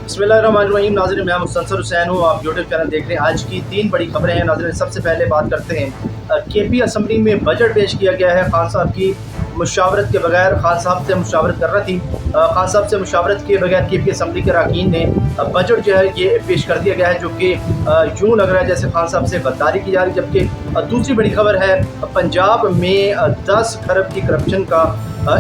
बिस्मिल्लाहिर्रहमानिर्रहीम। नाज़रीन, मैं मुस्तनसर हुसैन हूँ। आप यूट्यूब चैनल देख रहे हैं। आज की 3 बड़ी खबरें हैं। नाज़रीन, सबसे पहले बात करते हैं केपी असम्बली में बजट पेश किया गया है। खान साहब की मुशावरत के बगैर, खान साहब से मुशावरत कर रही थी, खान साहब से मुशावरत के बगैर केपी असम्बली के अरकान ने बजट जो है ये पेश कर दिया गया है, जो कि यूँ लग रहा है जैसे खान साहब से गद्दारी की जा रही। जबकि दूसरी बड़ी खबर है, पंजाब में 10 खरब की करप्शन का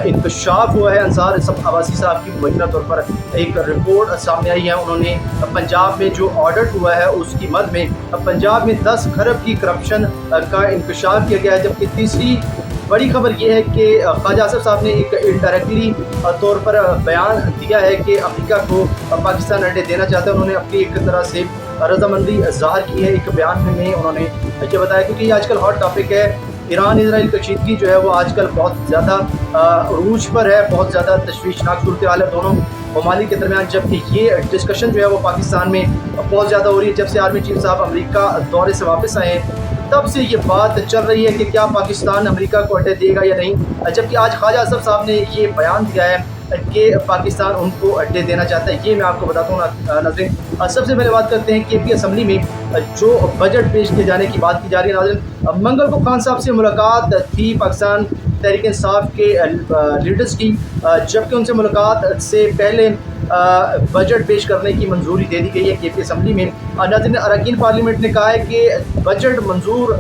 इंकशाफ हुआ है। अंसार अब्बासी साहब की मुबैना तौर पर एक रिपोर्ट सामने आई है। उन्होंने पंजाब में जो ऑडिट हुआ है उसकी मद में पंजाब में 10 खरब की करप्शन का इंकशाफ किया गया है। जबकि तीसरी बड़ी खबर ये है कि ख्वाजा आसिफ साहब ने एक इनडायरेक्टली तौर पर बयान दिया है कि अमेरिका को पाकिस्तान अड्डे देना चाहता है। उन्होंने अपनी एक तरह से रजामंदी ज़ाहिर की है। एक बयान में उन्होंने ये बताया, क्योंकि ये आजकल हॉट टॉपिक है। ईरान इसराइल कशीदगी जो है वो आजकल बहुत ज़्यादा अरूज पर है, बहुत ज़्यादा तशवीशनाक सूरत हाल है दोनों ममालिक के दरमियान। जबकि ये डिस्कशन जो है वो पाकिस्तान में बहुत ज़्यादा हो रही है। जब से आर्मी चीफ साहब अमेरिका दौरे से वापस आए हैं, तब से ये बात चल रही है कि क्या पाकिस्तान अमेरिका को अड्डे देगा या नहीं। जबकि आज ख्वाजा आसिफ साहब ने ये बयान दिया है कि पाकिस्तान उनको अड्डे देना चाहता है। ये मैं आपको बताता हूँ नाज़रीन। सबसे पहले बात करते हैं केपी असम्बली में जो बजट पेश किए जाने की बात की जा रही है। नाज़रीन, मंगल को खान साहब से मुलाकात थी पाकिस्तान तहरीक इंसाफ के लीडर्स की, जबकि उनसे मुलाकात से पहले बजट पेश करने की मंजूरी दे दी गई है केपी असम्बली में। नाज़रीन, अरकान पार्लियामेंट ने कहा है कि बजट मंजूर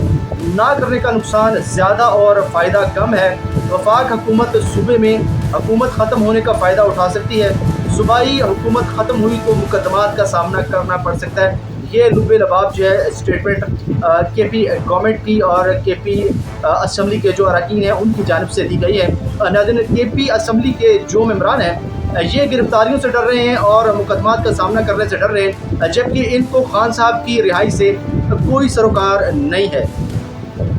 ना करने का नुकसान ज़्यादा और फ़ायदा कम है। वफाक हुकूमत सूबे में हुकूमत ख़त्म होने का फ़ायदा उठा सकती है। सूबाई हुकूमत ख़त्म हुई तो मुकदमात का सामना करना पड़ सकता है। ये लुबे लबाब जो है स्टेटमेंट केपी गवर्नमेंट की और केपी असम्बली के जो अरकान हैं उनकी जानिब से दी गई है। नाज़रीन, केपी असम्बली के जो मेंबरान हैं ये गिरफ्तारियों से डर रहे हैं और मुकदमात का सामना करने से डर रहे हैं, जबकि इनको खान साहब की रिहाई से कोई सरोकार नहीं है।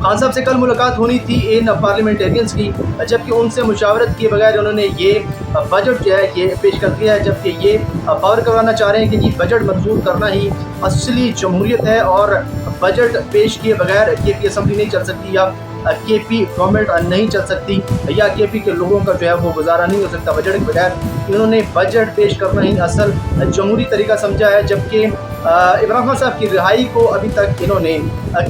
खान साहब से कल मुलाकात होनी थी इन पार्लियामेंटेरियंस की, जबकि उनसे मुशावरत किए बगैर उन्होंने ये बजट जो है ये पेश कर दिया है। जबकि ये पावर करवाना चाह रहे हैं कि जी बजट मंजूर करना ही असली जमहूरियत है और बजट पेश किए बगैर केपी असम्बली नहीं चल सकती या केपी गवर्नमेंट नहीं चल सकती या केपी के लोगों का जो है वो गुजारा नहीं हो सकता बजट के बगैर। इन्होंने बजट पेश करना ही असल जमहूरी तरीका समझा है। जबकि इमरान खान साहब की रिहाई को अभी तक इन्होंने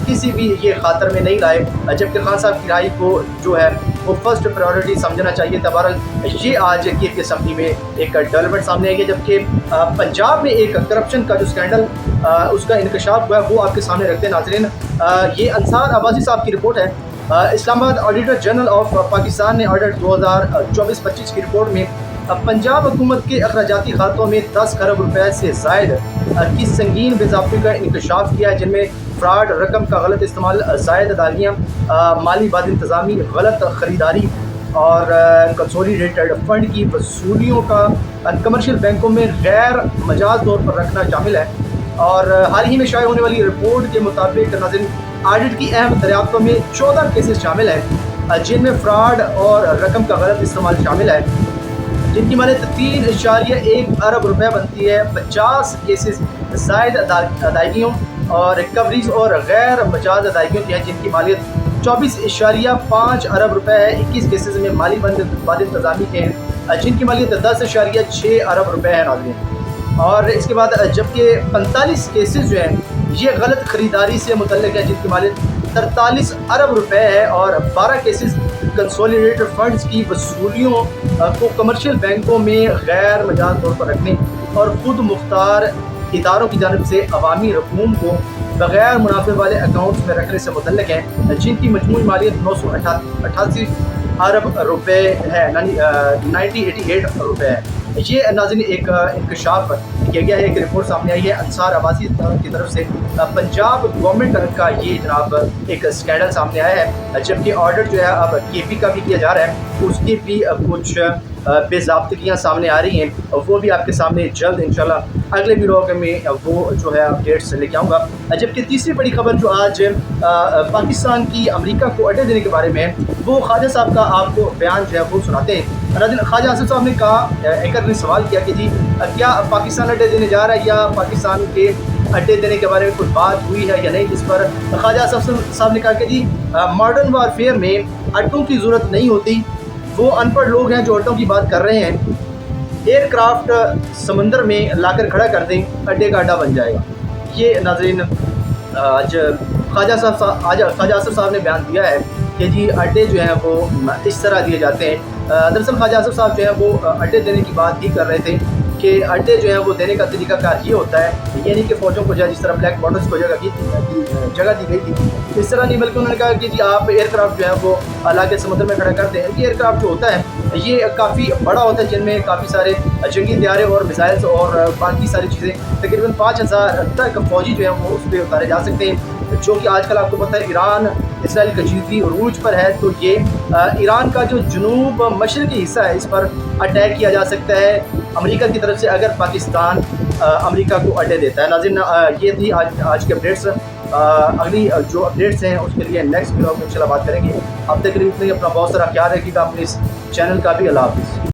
किसी भी ये खातर में नहीं लाए, जबकि खान साहब की रिहाई को जो है वो फर्स्ट प्रायोरिटी समझना चाहिए। तबारक ये आज केपी असम्बली में एक डेवलपमेंट सामने आई है। जबकि पंजाब में एक करप्शन का जो स्कैंडल उसका इंकशाफ हुआ है वो आपके सामने रखते हैं। नाज़रीन, ये अंसार अब्बासी साहब की रिपोर्ट है। Islamabad auditor general of Pakistan ने ऑडिट 2024-25 की रिपोर्ट में पंजाब हुकूमत के अखराजाती खातों में 10 खरब रुपए से ज़ायद की संगीन बेज़ाब्ती का इंकशाफ किया है, जिनमें फ्रॉड, रकम का गलत इस्तेमाल, ज़ायद अदायगियाँ, माली बाद इंतज़ामी, गलत ख़रीदारी और कंसोलिडेटेड फ़ंड की वसूलियों का कमर्शियल बैंकों में गैर मजाज तौर पर रखना शामिल है। और हाल ही में शाये होने वाली रिपोर्ट के मुताबिक नाज़रीन, ऑडिट की अहम दरियाफ्तों में 14 केसेस शामिल हैं, जिनमें फ्रॉड और रकम का गलत इस्तेमाल शामिल है, जिनकी मालियत 3.1 अरब रुपए बनती है। 50 केसेस ज़ायद अदायगियों और रिकवरीज और गैर मजाज अदायगियों की है, जिनकी मालियत 24.5 अरब रुपए है। 21 केसेस में माली बाद इंतज़ामी के हैं, जिनकी मालियत 10.6 अरब रुपए है। नाज़रीन, और इसके बाद जबकि 45 केसेस जो हैं ये गलत ख़रीदारी से मुतल्लिक़ है, जिनकी मालियत 43 अरब रुपए है। और 12 केसेस कंसोलिडेटेड फंड्स की वसूलियों को कमर्शियल बैंकों में गैर मजाज तौर पर रखने और ख़ुद मुख्तार इदारों की जानिब से अवामी रकूम को बग़ैर मुनाफे वाले अकाउंट्स में रखने से मुतल्लिक़ हैं, जिनकी मजमूई मालियत 988 अरब रुपए है, यानी 988 रुपए है। ये नाज़रीन एक इंकशाफ किया गया है, एक रिपोर्ट सामने आई है अंसार अब्बासी की तरफ से। पंजाब गवर्नमेंट का ये जनाब एक स्कैंडल सामने आया है। जबकि ऑडिट जो है अब केपी का भी किया जा रहा है, उसकी भी कुछ बेज़ाब्तियाँ सामने आ रही हैं, वो भी आपके सामने जल्द इंशाल्लाह अगले वीडियो में वो जो है अपडेट्स लेके आऊँगा। जबकि तीसरी बड़ी खबर जो आज पाकिस्तान की अमेरिका को अड्डे देने के बारे में है, वो ख्वाजा साहब का आपको बयान जो है वो सुनाते हैं। ख्वाजा आसिफ साहब ने कहा, एंकर ने सवाल किया कि जी क्या पाकिस्तान अड्डे देने जा रहा है या पाकिस्तान के अड्डे देने के बारे में कुछ बात हुई है या नहीं। इस पर ख्वाजा आसिफ साहब ने कहा कि जी मॉडर्न वारफेयर में अड्डों की ज़रूरत नहीं होती, वो अनपढ़ लोग हैं जो अड्डों की बात कर रहे हैं। एयर क्राफ्ट समंदर में लाकर खड़ा कर दें, अड्डे का अड्डा बन जाएगा। ये नाज़रीन आज ख्वाजा आसिफ साहब ने बयान दिया है कि जी अड्डे जो हैं वो इस तरह दिए जाते हैं। दरअसल ख्वाजा आसिफ साहब जो है वो अड्डे देने की बात ही कर रहे थे कि अड्डे जो है वो देने का तरीका कार ये होता है, ये नहीं कि फ़ौजों को जिस तरह ब्लैक बॉर्डर्स को जगह दी गई थी इस तरह नहीं, बल्कि उन्होंने कहा कि जी आप एयरक्राफ्ट जो है वो लाके समुद्र में खड़ा कर दें। ये एयरक्राफ्ट जो होता है ये काफ़ी बड़ा होता है, जिनमें काफ़ी सारे जंगी तैयारे और मिसाइल्स और बाकी सारी चीज़ें, तकरीबन 5000 तक फ़ौजी जो है वो उस पर उतारे जा सकते हैं, जो कि आजकल आपको पता है ईरान इसराइल कशीदगी अरूज पर है। तो ये ईरान का जो जनूब मशरक़ी हिस्सा है इस पर अटैक किया जा सकता है अमेरिका की तरफ से, अगर पाकिस्तान अमेरिका को अड्डे देता है। नाज़रीन ये थी आज के अपडेट्स। अगली जो अपडेट्स हैं उसके लिए नेक्स्ट वीडियो में इंशाल्लाह बात करेंगे। अब तक के लिए इतने, अपना बहुत सारा ख्याल रखिएगा, अपने इस चैनल का भी। अल्लाह हाफ़िज़।